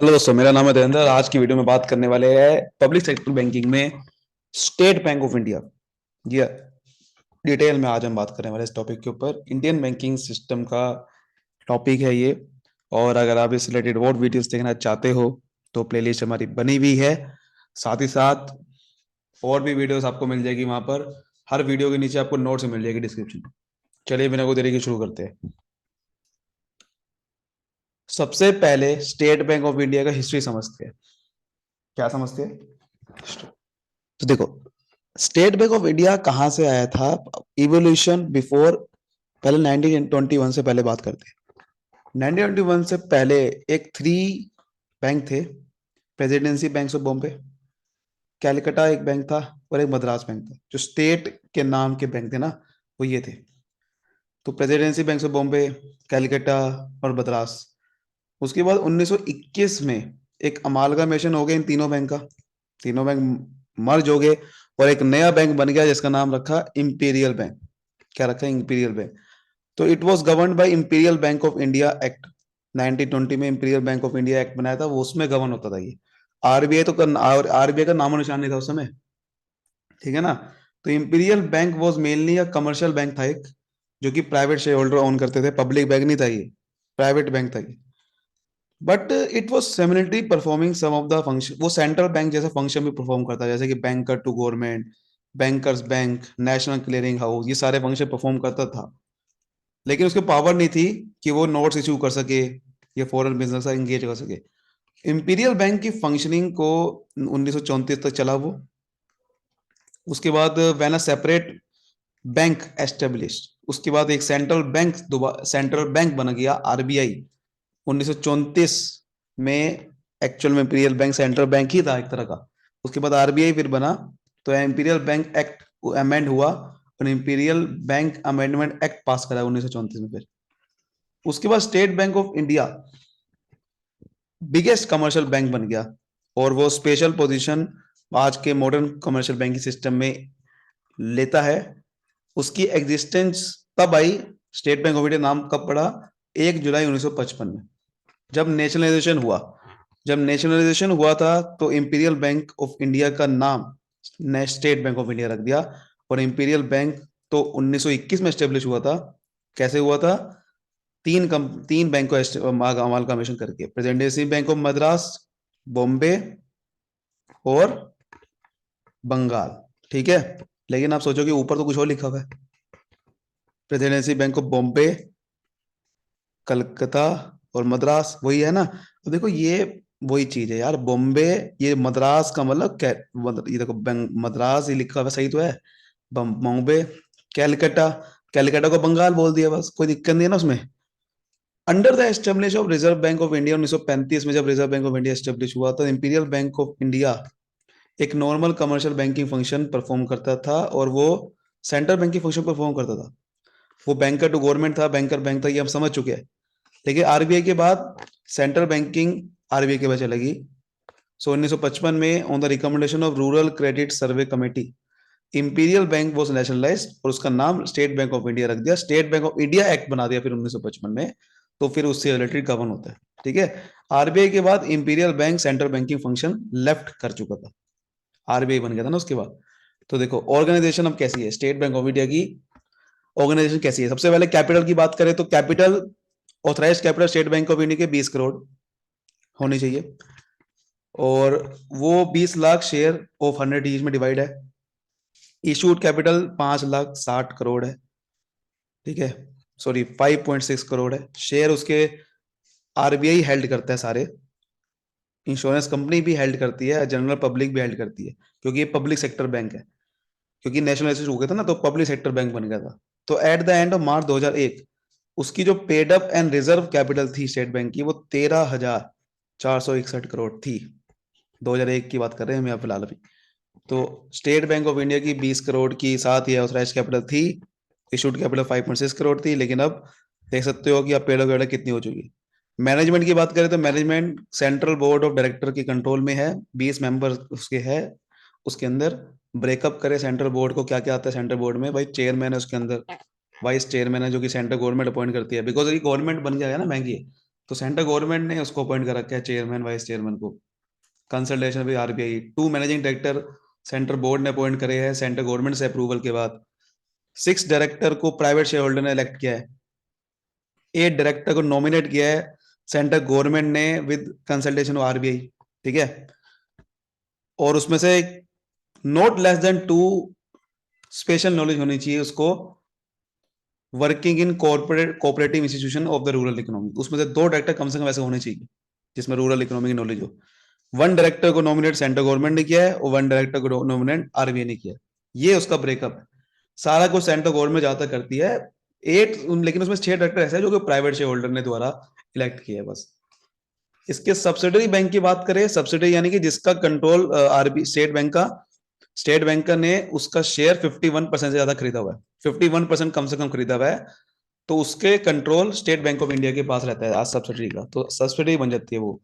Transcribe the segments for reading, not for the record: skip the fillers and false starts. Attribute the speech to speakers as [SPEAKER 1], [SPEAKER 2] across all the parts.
[SPEAKER 1] Hello दोस्तों, मेरा नाम है देवेंद्र। आज की वीडियो में बात करने वाले हैं पब्लिक सेक्टर बैंकिंग में स्टेट बैंक ऑफ इंडिया। ये डिटेल में आज हम बात करने वाले इस टॉपिक के ऊपर। इंडियन बैंकिंग सिस्टम का टॉपिक है ये। और अगर आप इस रिलेटेड और वीडियोस देखना चाहते हो तो प्लेलिस्ट हमारी बनी हुई है। साथ ही साथ और भी वीडियोस आपको मिल जाएगी वहां पर। हर वीडियो के नीचे आपको नोट्स मिल जाएगी डिस्क्रिप्शन में। चलिए बिना कोई देरी के शुरू करते हैं। सबसे पहले स्टेट बैंक ऑफ इंडिया का हिस्ट्री समझते हैं। क्या समझते हैं? तो देखो, स्टेट बैंक ऑफ इंडिया कहाँ से आया था। इवोल्यूशन बिफोर, पहले 1921 से पहले बात करते हैं। 1921 से पहले एक थ्री बैंक थे। Presidency bank of Bombay, Calcutta एक बैंक था, और एक मद्रास बैंक था। जो स्टेट के नाम के बैंक थे ना, वो ये थे। तो presidency bank of Bombay, Calcutta और मद्रास। उसके बाद 1921 में एक अमालगामेशन हो गया इन तीनों बैंक का। तीनों बैंक मर्ज हो गए और एक नया बैंक बन गया जिसका नाम रखा इंपीरियल बैंक। क्या रखा? Imperial Bank. तो it was governed by Imperial Bank of India Act. 1920 में Imperial Bank of India Act बनाया था, वो उसमें गवर्न होता था ये। आरबीआई तो आरबीआई का नामो निशान नहीं था उस समय। ठीक है ना? तो imperial bank was mainly a commercial bank था एक, जो कि प्राइवेट शेयर होल्डर ओन करते थे। पब्लिक बैंक नहीं था ये, प्राइवेट बैंक था ये। But it was seemingly performing some of the function. वो सेंट्रल बैंक जैसा फंक्शन भी परफॉर्म करता है, जैसे कि banker to government, bankers bank, national clearing house, ये सारे फंक्शन परफॉर्म करता था। लेकिन उसके पावर नहीं थी कि वो नोट्स इशू कर सके या फॉरेन बिजनेस एंगेज कर सके। इंपीरियल बैंक की फंक्शनिंग को 1934 तक चला वो। उसके बाद when a separate bank established, उसके बाद एक सेंट्रल बैंक, दोबारा सेंट्रल बैंक बन गया आरबीआई 1934 में। एक्चुअल में इंपीरियल बैंक सेंट्रल बैंक ही था एक तरह का। उसके बाद आरबीआई फिर बना। तो इंपीरियल बैंक एक्ट अमेंड हुआ और इंपीरियल बैंक अमेंडमेंट एक्ट पास करा 1934 में फिर। उसके बाद state Bank of India biggest commercial bank बन गया। और वो स्पेशल पोजीशन आज के मॉडर्न कमर्शियल बैंकिंग सिस्टम में लेता है। उसकी एग्जिस्टेंस तब आई, स्टेट बैंक ऑफ इंडिया नाम कब पड़ा? 1 जुलाई 1955 में, जब नेशनलाइजेशन हुआ। जब नेशनलाइजेशन हुआ था तो इंपीरियल बैंक ऑफ इंडिया का नाम स्टेट बैंक ऑफ इंडिया रख दिया। और इंपीरियल बैंक तो 1921 में स्टेब्लिश हुआ था। कैसे हुआ था? तीन बैंक को अमालगामेशन करके, presidency bank of Madras, Bombay और बंगाल। ठीक है? लेकिन आप सोचो कि ऊपर तो कुछ और लिखा हुआ है। Presidency bank of Bombay, Calcutta और मद्रास, वही है ना? तो देखो, ये वही चीज है यार। बॉम्बे, ये मद्रास का मतलब क्या? ये देखो, मद्रास ही लिखा हुआ सही तो है। बॉम्बे, कैलकाटा, कैलकाटा को बंगाल बोल दिया, बस। कोई दिक्कत नहीं है ना उसमें। Under the establish of reserve bank of India 1935 में, जब reserve bank of India establish हुआ तो इंपीरियल बैंक ऑफ इंडिया एक normal commercial banking function perform करता था, और वो सेंट्रल बैंकिंग फंक्शन परफॉर्म करता था। वो बैंकर टू गवर्नमेंट था, बैंकर बैंक था, ये हम समझ चुके हैं। लेकिन आरबीआई के बाद सेंट्रल बैंकिंग आरबीआई के बाद चलेगी। सो 1955 में on the recommendation of rural credit survey committee, imperial bank was nationalised और उसका नाम स्टेट बैंक ऑफ इंडिया रख दिया। State Bank of India act बना दिया फिर 1955 में। तो फिर उससे रिलेटेड गवर्न होता है। ठीक है? आरबीआई के बाद imperial bank central banking function left कर चुका था। आरबीआई बन गया था ना उसके बाद। तो देखो, ऑर्गेनाइजेशन अब कैसी है स्टेट बैंक ऑफ इंडिया की। ऑर्गेनाइजेशन कैसी है? सबसे पहले कैपिटल की बात करें तो capital, authorise capital State Bank of India के 20 करोड़ होनी चाहिए। और वो 20 लाख शेयर ऑफ 100 ईच में डिवाइड है। इशूड कैपिटल 5,60,000 है। ठीक है? सॉरी, 5.6 करोड़ है। शेयर उसके आरबीआई हेल्ड करता है सारे। इंश्योरेंस कंपनी भी हेल्ड करती है, जनरल पब्लिक भी हेल्ड करती है, क्योंकि ये पब्लिक सेक्टर बैंक है। क्योंकि नेशनलाइजेशन हो गया था ना, तो पब्लिक सेक्टर बैंक बन गया था। तो at the end of March 2001, उसकी जो paid up and reserve capital थी स्टेट बैंक की, वो 13,461 करोड़ थी। 2001 की बात कर रहे हैं हम यहाँ फिलहाल अभी। तो स्टेट बैंक ऑफ इंडिया की 20 करोड़ की साथ ही ऑथराइज कैपिटल थी। इशूड कैपिटल 5.6 करोड़ थी। लेकिन अब देख सकते हो कि अब पेड़ वगैरह कितनी हो चुकी है। मैनेजमेंट की बात करें तो management central board of director के कंट्रोल में है। 20 मेंबर उसके है। उसके अंदर ब्रेकअप करे सेंट्रल बोर्ड को, क्या क्या आता है सेंट्रल बोर्ड में भाई? चेयरमैन है उसके अंदर, वाइस चेयरमैन है जो कि सेंट्रल गवर्नमेंट अपॉइंट करती है, बिकॉज ये गवर्नमेंट बन गया है ना बैंक ये। तो सेंट्रल गवर्नमेंट ने उसको अपॉइंट कर रखा है चेयरमैन वाइस चेयरमैन को, consultation with RBI. 2 managing director central board ने अपॉइंट करे हैं सेंट्रल गवर्नमेंट से अप्रूवल के बाद। 6 डायरेक्टर को प्राइवेट शेयर होल्डर ने इलेक्ट किया है। 8 डायरेक्टर को नॉमिनेट किया है सेंट्रल गवर्नमेंट ने विद कंसल्टेशन ऑफ आरबीआई, ठीक है। और उसमें से not less than 2 special knowledge होनी चाहिए उसको, working in cooperative institution of the rural economy. उसमें से 2 डायरेक्टर कम से कम ऐसे होने चाहिए जिसमें रूरल इकोनॉमी की नॉलेज हो। 1 डायरेक्टर को नॉमिनेट सेंट्रल गवर्नमेंट ने किया है और 1 डायरेक्टर को नॉमिनेट आरबीआई ने किया है। ये उसका ब्रेकअप है। सारा कुछ सेंट्रल गवर्नमेंट ज्यादा करती है। 8, लेकिन उसमें 6 डायरेक्टर ऐसे हैं जो कि प्राइवेट शेयर होल्डर ने द्वारा इलेक्ट किया है बस। इसके सब्सिडरी बैंक की बात करें, सब्सिडरी यानी कि जिसका कंट्रोल आरबी स्टेट बैंक ने उसका शेयर 51% से ज्यादा खरीदा हुआ है, 51% कम से कम खरीदा हुआ है, तो उसके control state Bank of India के पास रहता है आज सब्सिडरी का, तो सब्सिडरी बन जाती है वो।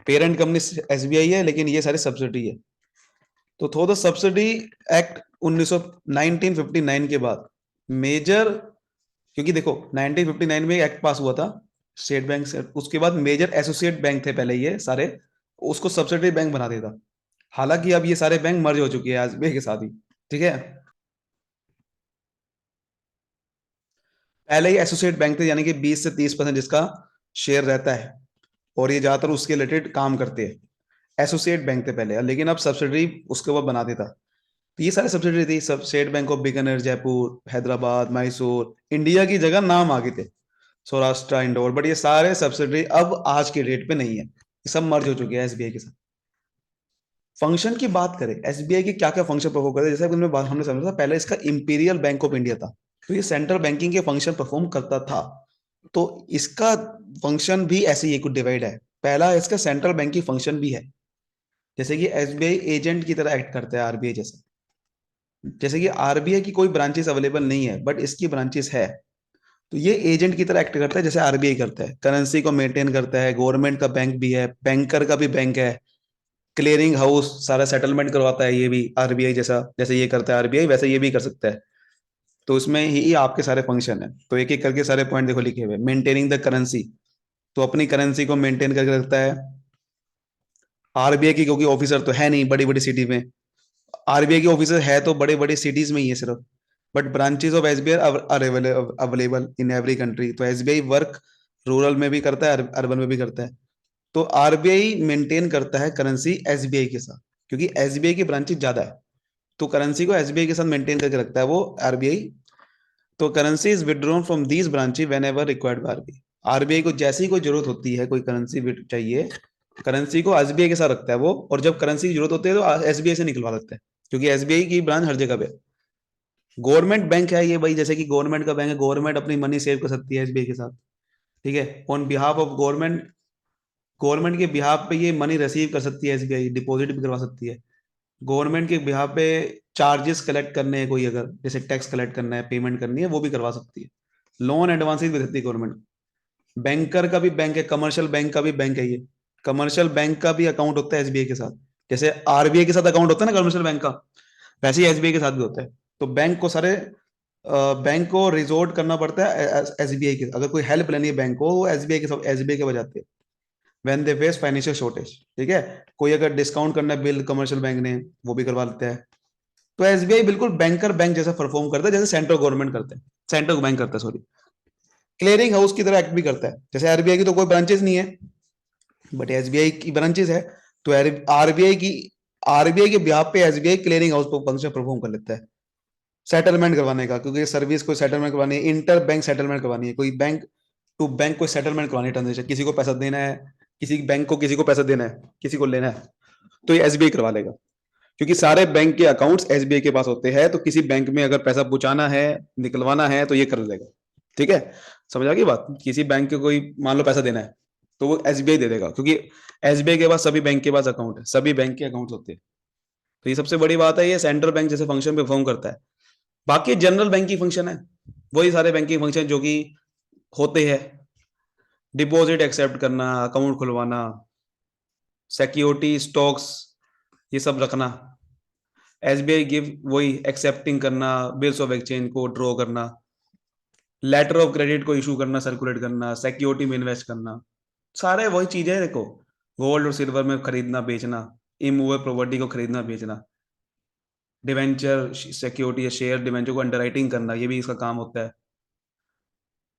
[SPEAKER 1] पेरेंट कंपनी एसबीआई है लेकिन ये सारी सब्सिडरी है। तो थोड़ा सब्सिडी एक्ट 1959 के बाद मेजर, क्योंकि देखो 1959 में एक्ट पास हुआ था स्टेट बैंक से, उसके बाद मेजर एसोसिएट बैंक थे पहले ये सारे, उसको सब्सिडरी बैंक बना देता। हालांकि अब ये सारे बैंक मर्ज हो चुके हैं एसबीआई के साथ ही, ठीक है। पहले ही एसोसिएट बैंक थे यानी कि 20 से 30% जिसका शेयर रहता है, और ये ज्यादातर उसके रिलेटेड काम करते हैं। एसोसिएट बैंक थे पहले, लेकिन अब सब्सिडरी उसके ऊपर बना देता। तो ये सारे सब्सिडरी थी सब, state Bank of Bikaner, Jaipur, Hyderabad, Mysore, India की जगह नाम आगे थे, सौराष्ट्र, इंदौर, बट ये सारे सब्सिडरी अब आज के डेट पे नहीं है, ये सब मर्ज हो चुके हैं एसबीआई के साथ। फंक्शन की बात करें, एसबीआई के क्या क्या फंक्शन परफॉर्म करते हैं, जैसे हमने समझा था पहले, इसका इंपीरियल बैंक ऑफ इंडिया था, तो ये सेंट्रल बैंकिंग के फंक्शन परफॉर्म करता था। तो इसका फंक्शन भी ऐसे ही कुछ डिवाइड है। पहला इसका सेंट्रल बैंकिंग फंक्शन भी है, जैसे कि एसबीआई एजेंट की तरह एक्ट करता है आरबीआई जैसे। जैसे कि आरबीआई की कोई ब्रांचेस अवेलेबल नहीं है बट इसकी ब्रांचेस है, तो ये एजेंट की तरह एक्ट करता है जैसे आरबीआई करता है, करेंसी को मेंटेन करता है, गवर्नमेंट का बैंक भी है, बैंकर का भी बैंक है, क्लियरिंग हाउस सारा सेटलमेंट करवाता है, ये भी आरबीआई जैसा, जैसे ये करता है आरबीआई वैसे ये भी कर सकता है। तो उसमें ही आपके सारे फंक्शन है, तो एक एक करके सारे पॉइंट देखो लिखे हुए। मेंटेनिंग द करेंसी, तो अपनी करेंसी को मेंटेन करके रखता है आरबीआई की, क्योंकि ऑफिसर तो है नहीं बड़ी बड़ी सिटी में, आरबीआई के ऑफिसर है तो बड़े बड़े सिटीज में ही है सिर्फ, but branches of SBI are available in every country. तो एसबीआई वर्क रूरल में भी करता है, अर्बन में भी करता है। तो आरबीआई मेंटेन करता है करेंसी एसबीआई के साथ, क्योंकि एसबीआई की ब्रांचेस ज्यादा है, तो करेंसी को एसबीआई के साथ मेंटेन करके रखता है वो आरबीआई। तो currency is withdrawn from these branches when ever required by RBI. RBI को जैसी ही कोई जरूरत होती है, कोई करेंसी चाहिए, करेंसी को एसबीआई के साथ रखता है वो, और जब करेंसी की जरूरत होती है तो एसबीआई से निकलवा सकता है, क्योंकि एसबीआई की ब्रांच हर जगह पे। गवर्नमेंट बैंक है ये भाई, जैसे कि गवर्नमेंट का बैंक है, गवर्नमेंट अपनी मनी सेव कर सकती है एसबीआई के साथ, ठीक है, on behalf of government. Government के बिहाफ पे ये मनी रिसीव कर सकती है एसबीआई, डिपॉजिट भी करवा सकती है। गवर्नमेंट के बिहाफ पे चार्जेस कलेक्ट करने हैं कोई, अगर जैसे टैक्स कलेक्ट करना है, पेमेंट करनी है, वो भी करवा सकती है। लोन एडवांसेस भी देती है गवर्नमेंट। बैंकर का भी बैंक है, कमर्शियल बैंक का भी बैंक है ये, कमर्शियल बैंक का भी अकाउंट होता है एसबीआई के साथ, जैसे आरबीआई के साथ अकाउंट होता है ना कमर्शियल बैंक का, वैसे ही एसबीआई के साथ भी होता है। तो बैंक को सारे बैंक को रिजोर्ट करना पड़ता है एसबीआई के, अगर कोई हेल्प लेनी है बैंक को, वो एसबीआई के सब एसबीआई के बजाते हैं when they face financial shortage, ठीक है। कोई अगर डिस्काउंट करना है बिल कमर्शियल बैंक ने, वो भी करवा लेता है। तो एसबीआई बिल्कुल बैंकर बैंक जैसा परफॉर्म करता है, जैसे सेंट्रल गवर्नमेंट करते हैं, सेंट्रल बैंक करता है सॉरी, क्लियरिंग हाउस की तरह एक्ट भी करता है। जैसे आरबीआई की तो कोई ब्रांचेस नहीं है बट एसबीआई की ब्रांचेस है, तो आरबीआई के ब्याह पे एसबीआई क्लियरिंग हाउस पर फंक्शन परफॉर्म कर लेता है सेटलमेंट करवाने का, क्योंकि सर्विस को सेटलमेंट करवानी है, इंटर बैंक सेटलमेंट करवानी है, कोई बैंक टू बैंक कोई सेटलमेंट करवानी है, ट्रांजेक्शन किसी को पैसा देना है, किसी बैंक को किसी को पैसा देना है, किसी को लेना है, तो ये एसबीआई करवा लेगा, क्योंकि सारे बैंक के अकाउंट्स एसबीआई के पास होते हैं। तो किसी बैंक में अगर पैसा पहुंचाना है, निकलवाना है, तो ये कर लेगा, ठीक है। समझ आ गई बात, किसी बैंक को कोई मान लो पैसा देना है तो वो एसबीआई दे देगा, क्योंकि एसबीआई के पास सभी बैंक के पास अकाउंट है, सभी बैंक के अकाउंट होते हैं। तो ये सबसे बड़ी बात है, ये सेंट्रल बैंक जैसे फंक्शन परफॉर्म करता है। बाकी जनरल बैंकिंग फंक्शन है, वही सारे बैंकिंग फंक्शन जो कि होते हैं, डिपॉजिट एक्सेप्ट करना, अकाउंट खुलवाना, सिक्योरिटी स्टॉक्स ये सब रखना, एसबीआई गिव वही एक्सेप्टिंग करना, बिल्स ऑफ एक्सचेंज को ड्रॉ करना, लेटर ऑफ क्रेडिट को इशू करना, सर्कुलेट करना, सिक्योरिटी में इन्वेस्ट करना, सारे वही चीजें हैं, देखो गोल्ड और सिल्वर में खरीदना बेचना, इमूवेबल प्रॉपर्टी को खरीदना बेचना, डिवेंचर सिक्योरिटी या शेयर डिवेंचर को अंडरराइटिंग करना, ये भी इसका काम होता है,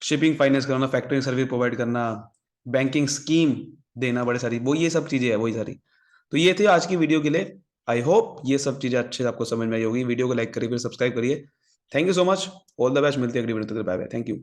[SPEAKER 1] शिपिंग फाइनेंस करना, फैक्टरिंग सर्विस प्रोवाइड करना, बैंकिंग स्कीम देना, बड़े सारी वो ये सब चीजें है वही सारी। तो ये थी आज की वीडियो के लिए। आई होप ये सब चीजें अच्छे से आपको समझ में आई होगी। वीडियो को लाइक करिए, फिर सब्सक्राइब करिए। Thank you so much, all the best, मिलते हैं अगली वीडियो तक, बाय बाय, थैंक यू।